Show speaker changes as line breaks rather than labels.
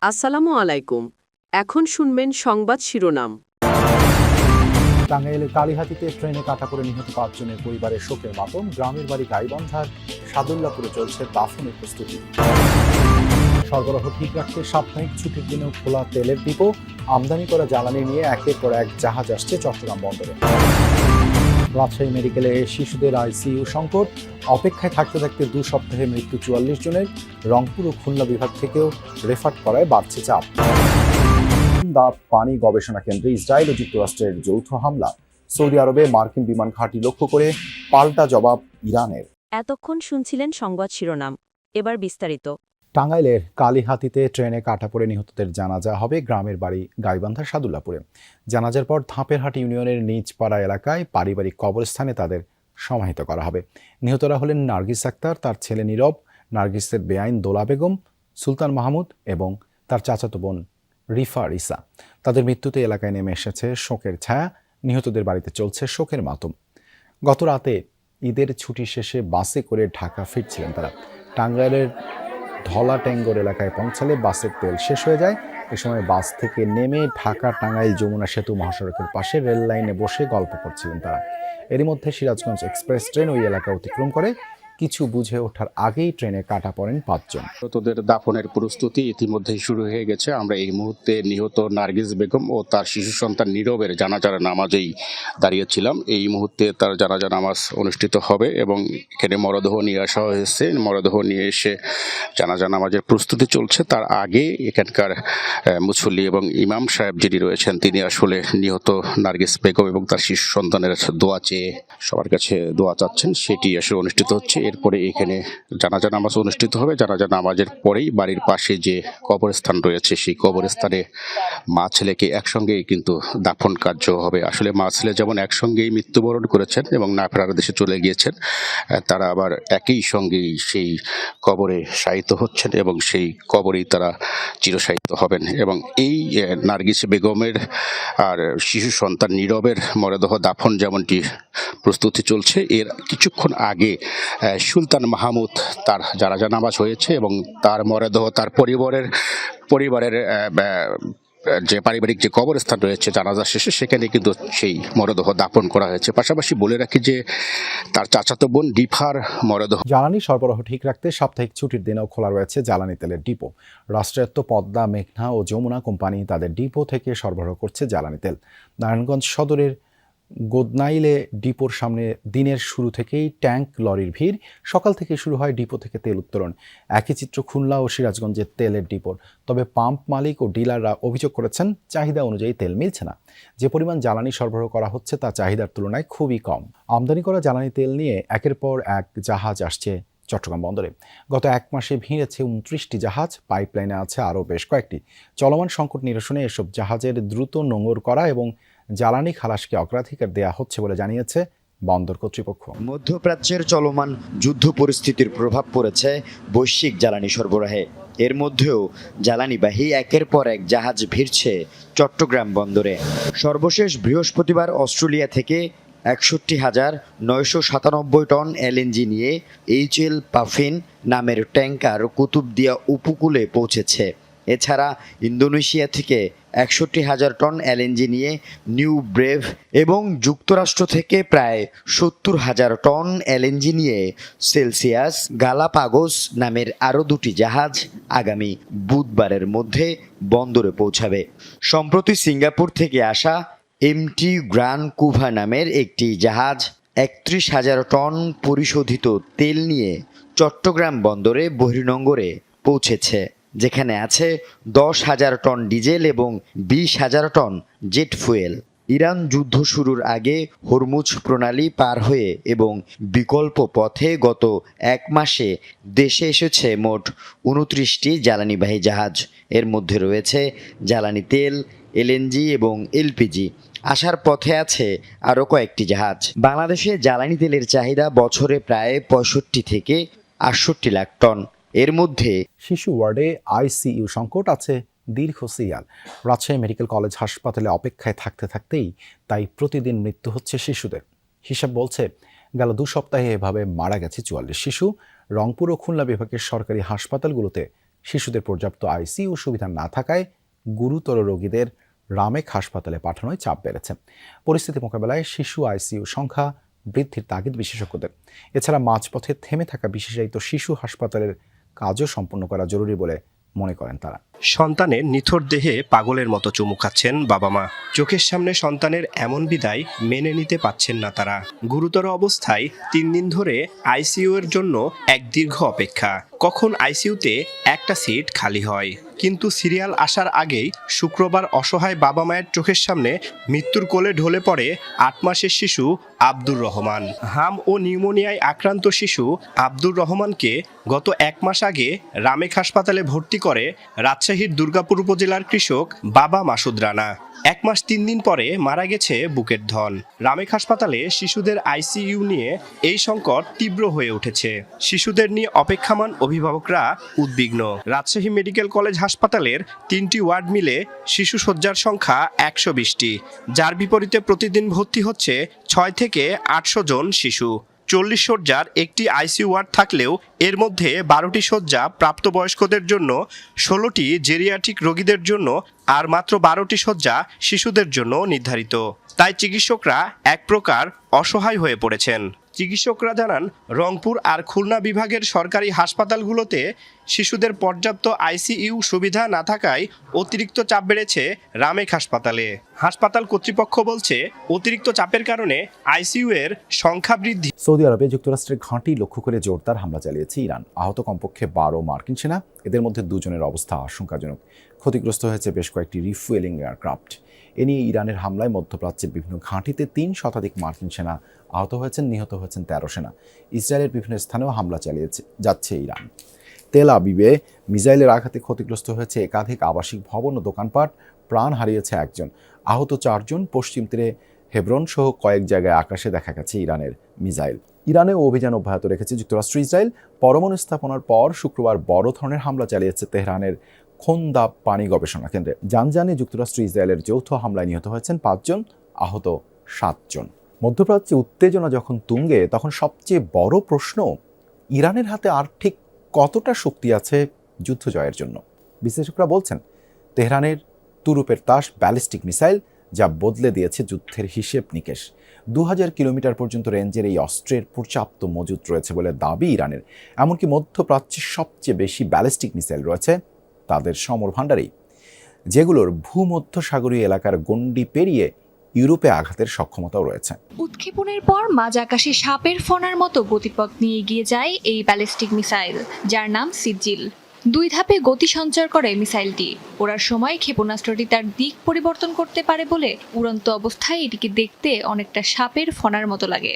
আসসালামু আলাইকুম। এখন শুনবেন সংবাদ শিরোনাম।
টাঙ্গাইলের কালীহাতীতে ট্রেনে কাটা পড়ে নিহত ৫ জনের পরিবারের শোকের মাতম। গ্রামের বাড়ি গাইবান্ধার সাদুল্লাপুরে চলছে দাফনের প্রস্তুতি। সরবরাহ ঠিক রাখতে সাপ্তাহিক ছুটির দিনেও খোলা তেলের ডিপো। আমদানি করা জ্বালানি নিয়ে একের পর এক জাহাজ আসছে চট্টগ্রাম বন্দরে। রাজশাহী মেডিকেলে শিশুদের আইসিইউ সংকট। অপেক্ষায় থাকতে থাকতে 2 সপ্তাহে মৃত্যু 44 জনের। রংপুর ও খুলনা বিভাগ থেকেও রেফার করায় বাড়ছে চাপ। দা পানি গবেষণা কেন্দ্রে ইসরায়েল ও যুক্তরাষ্ট্রের যৌথ হামলা। সৌদি আরবে মার্কিন বিমান ঘাঁটি লক্ষ্য করে পাল্টা জবাব ইরানের।
এতক্ষণ শুনছিলেন সংবাদ শিরোনাম, এবার বিস্তারিত।
টাঙ্গাইলের কালীহাতীতে ট্রেনে কাটা পড়ে নিহতদের জানাজা হবে গ্রামের বাড়ি গাইবান্ধার সাদুল্লাপুরে। জানাজার পর ধাপেরহাট ইউনিয়নের নিজপাড়া এলাকায় পারিবারিক কবরস্থানে তাদের সমাহিত করা হবে। নিহতরা হলেন নার্গিস আক্তার, তার ছেলে নীরব, নার্গিসের বেআইন দোলা বেগম, সুলতান মাহমুদ এবং তার চাচাতো বোন রিফা রিসা। তাদের মৃত্যুতে এলাকায় নেমে এসেছে শোকের ছায়া। নিহতদের বাড়িতে চলছে শোকের মাতম। গত রাতে ঈদের ছুটি শেষে বাসে করে ঢাকা ফিরছিলেন তারা। টাঙ্গাইলের ধলা ট্যাঙ্গর এলাকায় পৌঁছালে বাসের তেল শেষ হয়ে যায়। এ সময় বাস থেকে নেমে ঢাকা টাঙ্গাইল যমুনা সেতু মহাসড়কের পাশে রেল লাইনে বসে গল্প করছিলেন তারা। এরই মধ্যে সিরাজগঞ্জ এক্সপ্রেস ট্রেন ওই এলাকা অতিক্রম করে। কিছু বুঝে ওঠার আগেই ট্রেনে কাটা পড়েন 5 জন।
নিহতদের দাফনের প্রস্তুতি ইতিমধ্যেই শুরু হয়ে গেছে। আমরা এই মুহূর্তে নিহত নার্গিস বেগম ও তার শিশু সন্তান নীরবের জানাজার নামাজেই দাঁড়িয়েছিলাম। এই মুহূর্তে তার জানাজা নামাজ অনুষ্ঠিত হবে এবং এখানে মরদেহ নিয়ে আসা হয়েছে। মরদেহ নিয়ে এসে জানাজা নামাজের প্রস্তুতি চলছে। তার আগে এখানকার মুসল্লি এবং ইমাম সাহেব যিনি রয়েছেন তিনি আসলে নিহত নার্গিস বেগম এবং তার শিশু সন্তানের দোয়া চেয়ে সবার কাছে দোয়া চাচ্ছেন, সেটি আসলে অনুষ্ঠিত হচ্ছে। এরপরে এখানে জানাজা নামাজ অনুষ্ঠিত হবে। জানাজা নামাজের পরেই বাড়ির পাশে যে কবরস্থান রয়েছে সেই কবরস্থানে মা ছেলেকে একসঙ্গেই কিন্তু দাফন কার্য হবে। আসলে মা ছেলে যেমন একসঙ্গেই মৃত্যুবরণ করেছেন এবং না ফেরার দেশে চলে গিয়েছেন, তারা আবার একই সঙ্গেই সেই কবরে শায়িত হচ্ছেন এবং সেই কবরেই তারা চিরশায়িত হবেন। এবং এই নার্গিস বেগমের আর শিশু সন্তান নীরবের মরদেহ দাফন যেমনটি প্রস্তুতি চলছে, এর কিছুক্ষণ আগে সুলতান মাহমুদ তার জানাজা নামাজ হয়েছে এবং তার মরদেহ তার পরিবারের যে পারিবারিক যে কবরস্থান রয়েছে জানাজা শেষে সেখানে কিন্তু সেই মরদেহ দাফন করা হয়েছে। পাশাপাশি বলে রাখি যে তার চাচাতো বোন ডিফার মরদেহ।
জ্বালানি সরবরাহ ঠিক রাখতে সাপ্তাহিক ছুটির দিনেও খোলা রয়েছে জ্বালানি তেলের ডিপো। রাষ্ট্রায়ত্ত পদ্মা, মেঘনা ও যমুনা কোম্পানি তাদের ডিপো থেকে সরবরাহ করছে জ্বালানি তেল। নারায়ণগঞ্জ সদরের গোদনাইলে ডিপোর সামনে দিনের শুরু থেকেই ট্যাঙ্ক লরির ভিড়। সকাল থেকে শুরু হয় ডিপো থেকে তেল উত্তোলন। একই চিত্র খুলনা ও সিরাজগঞ্জের তেলের ডিপোর। তবে পাম্প মালিক ও ডিলাররা অভিযোগ করেছেন চাহিদা অনুযায়ী তেল মিলছে না। যে পরিমাণ জ্বালানি সরবরাহ করা হচ্ছে তা চাহিদার তুলনায় খুবই কম। আমদানি করা জ্বালানি তেল নিয়ে একের পর এক জাহাজ আসছে চট্টগ্রাম বন্দরে। গত 1 মাসে ভিড়েছে 29টি জাহাজ। পাইপলাইনে আছে আরও বেশ কয়েকটি। চলমান সংকট নিরসনে এসব জাহাজের দ্রুত নোঙর করা এবং জ্বালানি খালাসকে অগ্রাধিকার দেওয়া হচ্ছে বলে জানিয়েছে বন্দর কর্তৃপক্ষ।
মধ্যপ্রাচ্যের চলমান যুদ্ধ পরিস্থিতির প্রভাব পড়েছে বৈশ্বিক জ্বালানি সরবরাহে। এর মধ্যেও জ্বালানিবাহী একের পর এক জাহাজ ভিড়ছে চট্টগ্রাম বন্দরে। সর্বশেষ বৃহস্পতিবার অস্ট্রেলিয়া থেকে 61,997 টন এলএনজি নিয়ে এইচএল পাফিন নামের ট্যাঙ্কার কুতুবদিয়া উপকূলে পৌঁছেছে। এছাড়া ইন্দোনেশিয়া থেকে 61,000 টন এলএনজি নিয়ে নিউ ব্রেভ এবং যুক্তরাষ্ট্র থেকে প্রায় 70,000 টন এলএনজি নিয়ে সেলসিয়াস গালাপাগোস নামের আরও 2টি জাহাজ আগামী বুধবারের মধ্যে বন্দরে পৌঁছাবে। সম্প্রতি সিঙ্গাপুর থেকে আসা এমটি গ্রান কুভা নামের একটি জাহাজ 31,000 টন পরিশোধিত তেল নিয়ে চট্টগ্রাম বন্দরে বহির্নোঙরে পৌঁছেছে, যেখানে আছে 10,000 টন ডিজেল এবং 20,000 টন জেট ফুয়েল। ইরান যুদ্ধ শুরুর আগে হরমুজ প্রণালী পার হয়ে এবং বিকল্প পথে গত 1 মাসে দেশে এসেছে মোট 29টি জ্বালানিবাহী জাহাজ। এর মধ্যে রয়েছে জ্বালানি তেল, এলএনজি এবং এলপিজি। আসার পথে আছে আরও কয়েকটি জাহাজ। বাংলাদেশে জ্বালানি তেলের চাহিদা বছরে প্রায় 65 থেকে 68 লাখ টন। এর মধ্যে
শিশু ওয়ার্ডে আইসিইউ সংকট আছে দীর্ঘ সিরিয়াল। রাজশাহী মেডিকেল কলেজ হাসপাতালে অপেক্ষায় থাকতে থাকতেই তাই প্রতিদিন মৃত্যু হচ্ছে শিশুদের। হিসাব বলছে গেল 2 সপ্তাহে এভাবে মারা গেছে 44 শিশু। রংপুর ও খুলনা বিভাগের সরকারি হাসপাতালগুলোতে শিশুদের পর্যাপ্ত আইসিইউ সুবিধা না থাকায় গুরুতর রোগীদের রামেক হাসপাতালে পাঠানোয় চাপ বেড়েছে। পরিস্থিতি মোকাবেলায় শিশু আইসিইউ সংখ্যা বৃদ্ধির তাগিদ বিশেষজ্ঞদের। এছাড়া মাঝপথে থেমে থাকা বিশেষায়িত শিশু হাসপাতালের কাজও সম্পন্ন করা জরুরি বলে মনে করেন তারা।
সন্তানের নিথর দেহে পাগলের মতো চুমু খাচ্ছেন বাবা মা। চোখের সামনে সন্তানের এমন বিদায় মেনে নিতে পারছেন না তারা। গুরুতর অবস্থায় 3 দিন ধরে আইসিইউ এর জন্য এক দীর্ঘ অপেক্ষা। কখন আইসিইউতে একটা সিট খালি হয়। কিন্তু সিরিয়াল আসার আগেই শুক্রবার অসহায় বাবা মায়ের চোখের সামনে মৃত্যুর কোলে ঢলে পড়ে 8 মাসের শিশু আব্দুর রহমান। হাম ও নিউমোনিয়ায় আক্রান্ত শিশু আব্দুর রহমানকে গত 1 মাস আগে রামেক হাসপাতালে ভর্তি করে রাজশাহীর দুর্গাপুর উপজেলার কৃষক বাবা মাসুদ রানা। 1 মাস 3 দিন পরে মারা গেছে বুকের ধন। রামেক হাসপাতালে শিশুদের আইসিইউ নিয়ে এই সংকট তীব্র হয়ে উঠেছে। শিশুদের নিয়ে অপেক্ষামান অভিভাবকরা উদ্বিগ্ন। রাজশাহী মেডিকেল কলেজ হাসপাতালের 3টি ওয়ার্ড মিলে শিশু শয্যার সংখ্যা 120টি, যার বিপরীতে প্রতিদিন ভর্তি হচ্ছে 6 থেকে 800 জন শিশু। 40 শয্যার একটি আইসিইউ ওয়ার্ড থাকলেও এর মধ্যে 12টি শয্যা প্রাপ্তবয়স্কদের জন্য, 16টি জেরিয়াট্রিক রোগীদের জন্য আর মাত্র 12টি শয্যা শিশুদের জন্য নির্ধারিত। তাই চিকিৎসকরা এক প্রকার অসহায় হয়ে পড়েছেন। চিকিৎসকরা জানান, রংপুর আর খুলনা বিভাগের সরকারি হাসপাতালগুলোতে শিশুদের পর্যাপ্ত আইসিইউ সুবিধা না থাকায় অতিরিক্ত চাপ বেড়েছে রামেক হাসপাতালে। হাসপাতাল কর্তৃপক্ষ বলছে, অতিরিক্ত চাপের কারণে আইসিইউ এর সংখ্যা বৃদ্ধি।
সৌদি আরবে যুক্তরাষ্ট্রের ঘাঁটি লক্ষ্য করে জোরদার হামলা চালিয়েছে ইরান। আহত কমপক্ষে 12 মার্কিন সেনা, এদের মধ্যে 2 জনের অবস্থা আশঙ্কাজনক। ক্ষতিগ্রস্ত হয়েছে বেশ কয়েকটি রিফুয়েলিং এয়ারক্রাফট। এ নিয়ে ইরানের হামলায় মধ্যপ্রাচ্যের বিভিন্ন ঘাঁটিতে 3 শতাধিক মার্কিন সেনা আহত হয়েছেন, নিহত হয়েছেন 13 সেনা। ইসরায়েলের বিভিন্ন স্থানেও হামলা চালিয়ে যাচ্ছে ইরান। তেল আবিবে মিসাইলের আঘাতে ক্ষতিগ্রস্ত হয়েছে একাধিক আবাসিক ভবন ও দোকানপাট, প্রাণ হারিয়েছে 1 জন, আহত 4 জন। পশ্চিম তীরে হেব্রন সহ কয়েক জায়গায় আকাশে দেখা গেছে ইরানের মিসাইল। ইরানেও অভিযান অব্যাহত রেখেছে যুক্তরাষ্ট্র। ইসরায়েল পরমাণু স্থাপনার পর শুক্রবার বড় ধরনের হামলা চালিয়েছে তেহরানের খোন্দা পানি গবেষণা কেন্দ্রে। জানজানে যুক্তরাষ্ট্র ইসরায়েলের যৌথ হামলায় নিহত হয়েছেন 5 জন, আহত 7 জন। মধ্যপ্রাচ্যে উত্তেজনা যখন তুঙ্গে, তখন সবচেয়ে বড় প্রশ্ন, ইরানের হাতে আর ঠিক কতটা শক্তি আছে যুদ্ধ জয়ের জন্য। বিশ্লেষকরা বলছেন, তেহরানের তুরুপের তাস ব্যালিস্টিক মিসাইল যা বদলে দিয়েছে যুদ্ধের হিসেব নিকেশ। 2000 কিলোমিটার পর্যন্ত রেঞ্জের এই অস্ত্রের পর্যাপ্ত মজুত রয়েছে বলে দাবি ইরানের। এমনকি মধ্যপ্রাচ্যের সবচেয়ে বেশি ব্যালিস্টিক মিসাইল রয়েছে তাদের সমর ভাণ্ডারেই, যেগুলোর ভূমধ্যসাগরীয় এলাকার গণ্ডি পেরিয়ে ইউরোপে আঘাতের সক্ষমতাও রয়েছে।
উৎক্ষেপণের পর মাঝ আকাশে সাপের ফনার মতো গতিপথ নিয়ে এগিয়ে যায় এই ব্যালিস্টিক মিসাইল, যার নাম সিজিল। 2 ধাপে গতি সঞ্চার করে মিসাইলটি। ওড়ার সময় ক্ষেপণাস্ত্রটি তার দিক পরিবর্তন করতে পারে বলে উড়ন্ত অবস্থায় এটিকে দেখতে অনেকটা সাপের ফনার মতো লাগে।